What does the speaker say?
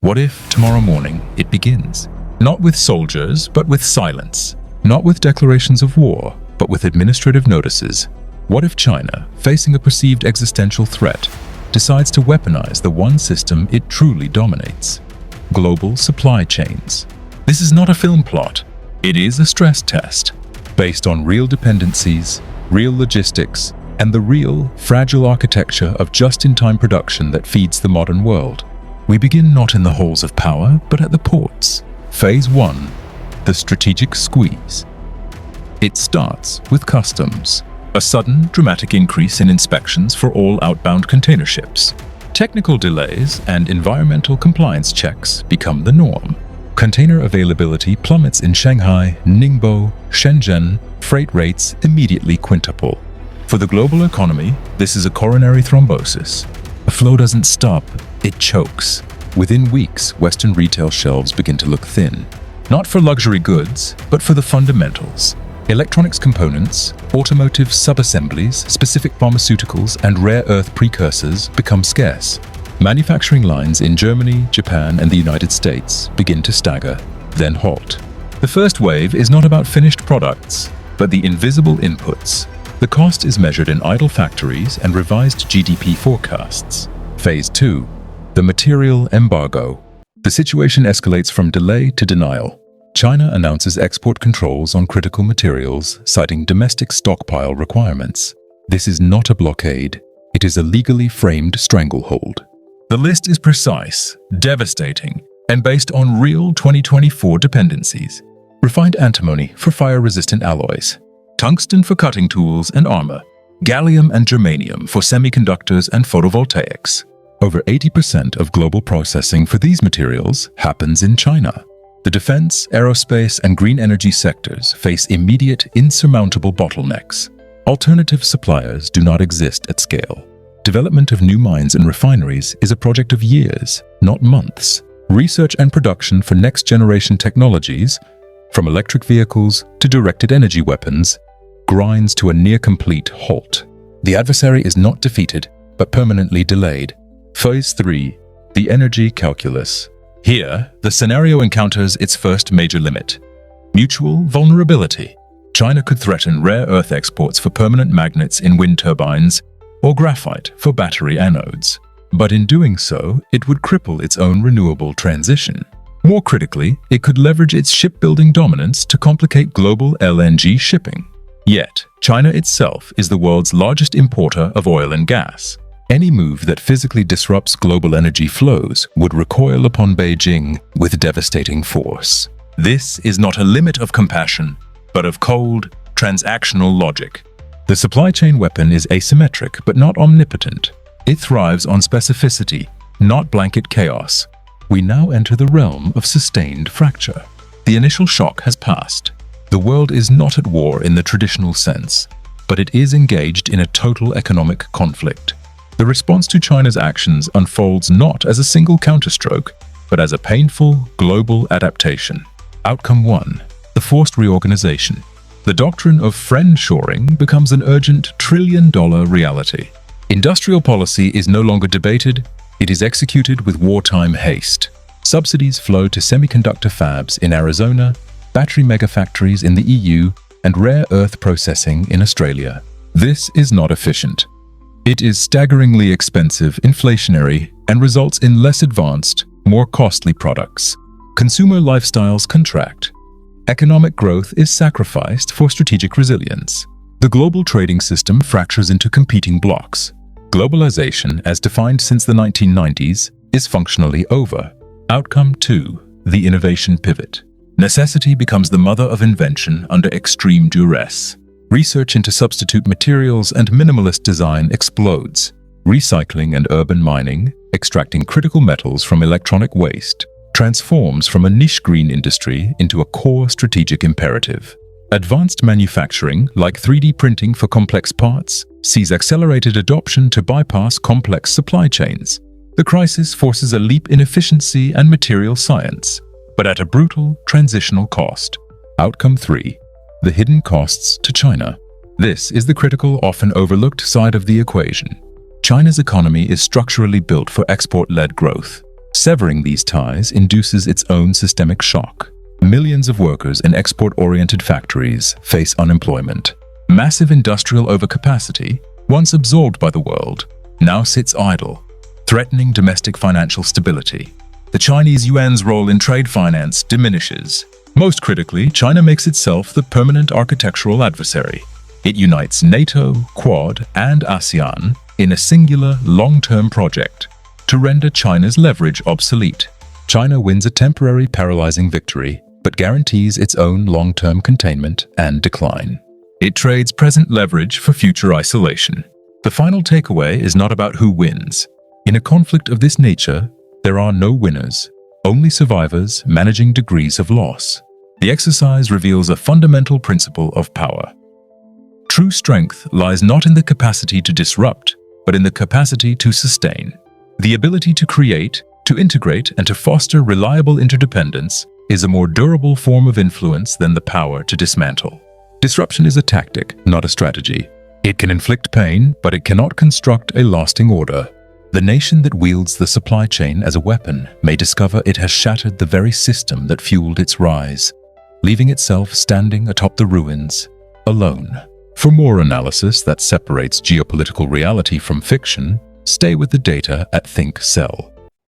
What if tomorrow morning it begins? Not with soldiers, but with silence. Not with declarations of war, but with administrative notices. What if China, facing a perceived existential threat, decides to weaponize the one system it truly dominates? Global supply chains. This is not a film plot. It is a stress test, based on real dependencies, real logistics, and the real, fragile architecture of just-in-time production that feeds the modern world. We begin not in the halls of power, but at the ports. Phase 1. The strategic squeeze. It starts with customs. A sudden, dramatic increase in inspections for all outbound container ships. Technical delays and environmental compliance checks become the norm. Container availability plummets in Shanghai, Ningbo, Shenzhen. Freight rates immediately quintuple. For the global economy, this is a coronary thrombosis. The flow doesn't stop, it chokes. Within weeks, Western retail shelves begin to look thin. Not for luxury goods, but for the fundamentals. Electronics components, automotive sub-assemblies, specific pharmaceuticals, and rare earth precursors become scarce. Manufacturing lines in Germany, Japan, and the United States begin to stagger, then halt. The first wave is not about finished products, but the invisible inputs. The cost is measured in idle factories and revised GDP forecasts. Phase 2. The material embargo. The situation escalates from delay to denial. China announces export controls on critical materials, citing domestic stockpile requirements. This is not a blockade. It is a legally framed stranglehold. The list is precise, devastating, and based on real 2024 dependencies. Refined antimony for fire-resistant alloys, tungsten for cutting tools and armor, gallium and germanium for semiconductors and photovoltaics. Over 80% of global processing for these materials happens in China. The defense, aerospace, and green energy sectors face immediate, insurmountable bottlenecks. Alternative suppliers do not exist at scale. Development of new mines and refineries is a project of years, not months. Research and production for next-generation technologies, from electric vehicles to directed energy weapons, grinds to a near-complete halt. The adversary is not defeated, but permanently delayed. Phase 3. The energy calculus. Here, the scenario encounters its first major limit: mutual vulnerability. China could threaten rare earth exports for permanent magnets in wind turbines or graphite for battery anodes. But in doing so, it would cripple its own renewable transition. More critically, it could leverage its shipbuilding dominance to complicate global LNG shipping. Yet, China itself is the world's largest importer of oil and gas. Any move that physically disrupts global energy flows would recoil upon Beijing with devastating force. This is not a limit of compassion, but of cold, transactional logic. The supply chain weapon is asymmetric but not omnipotent. It thrives on specificity, not blanket chaos. We now enter the realm of sustained fracture. The initial shock has passed. The world is not at war in the traditional sense, but it is engaged in a total economic conflict. The response to China's actions unfolds not as a single counterstroke, but as a painful, global adaptation. Outcome 1. The forced reorganization. The doctrine of friend-shoring becomes an urgent trillion-dollar reality. Industrial policy is no longer debated, it is executed with wartime haste. Subsidies flow to semiconductor fabs in Arizona, battery megafactories in the EU, and rare earth processing in Australia. This is not efficient. It is staggeringly expensive, inflationary, and results in less advanced, more costly products. Consumer lifestyles contract. Economic growth is sacrificed for strategic resilience. The global trading system fractures into competing blocks. Globalization, as defined since the 1990s, is functionally over. Outcome 2. The innovation pivot. Necessity becomes the mother of invention under extreme duress. Research into substitute materials and minimalist design explodes. Recycling and urban mining, extracting critical metals from electronic waste, transforms from a niche green industry into a core strategic imperative. Advanced manufacturing, like 3D printing for complex parts, sees accelerated adoption to bypass complex supply chains. The crisis forces a leap in efficiency and material science, but at a brutal, transitional cost. Outcome 3. The hidden costs to China. This is the critical, often overlooked side of the equation. China's economy is structurally built for export-led growth. Severing these ties induces its own systemic shock. Millions of workers in export-oriented factories face unemployment. Massive industrial overcapacity, once absorbed by the world, now sits idle, threatening domestic financial stability. The Chinese yuan's role in trade finance diminishes. Most critically, China makes itself the permanent architectural adversary. It unites NATO, Quad, and ASEAN in a singular, long-term project to render China's leverage obsolete. China wins a temporary paralyzing victory, but guarantees its own long-term containment and decline. It trades present leverage for future isolation. The final takeaway is not about who wins. In a conflict of this nature, there are no winners, only survivors managing degrees of loss. The exercise reveals a fundamental principle of power. True strength lies not in the capacity to disrupt, but in the capacity to sustain. The ability to create, to integrate, and to foster reliable interdependence is a more durable form of influence than the power to dismantle. Disruption is a tactic, not a strategy. It can inflict pain, but it cannot construct a lasting order. The nation that wields the supply chain as a weapon may discover it has shattered the very system that fueled its rise, leaving itself standing atop the ruins, alone. For more analysis that separates geopolitical reality from fiction, stay with the data at Think Cell.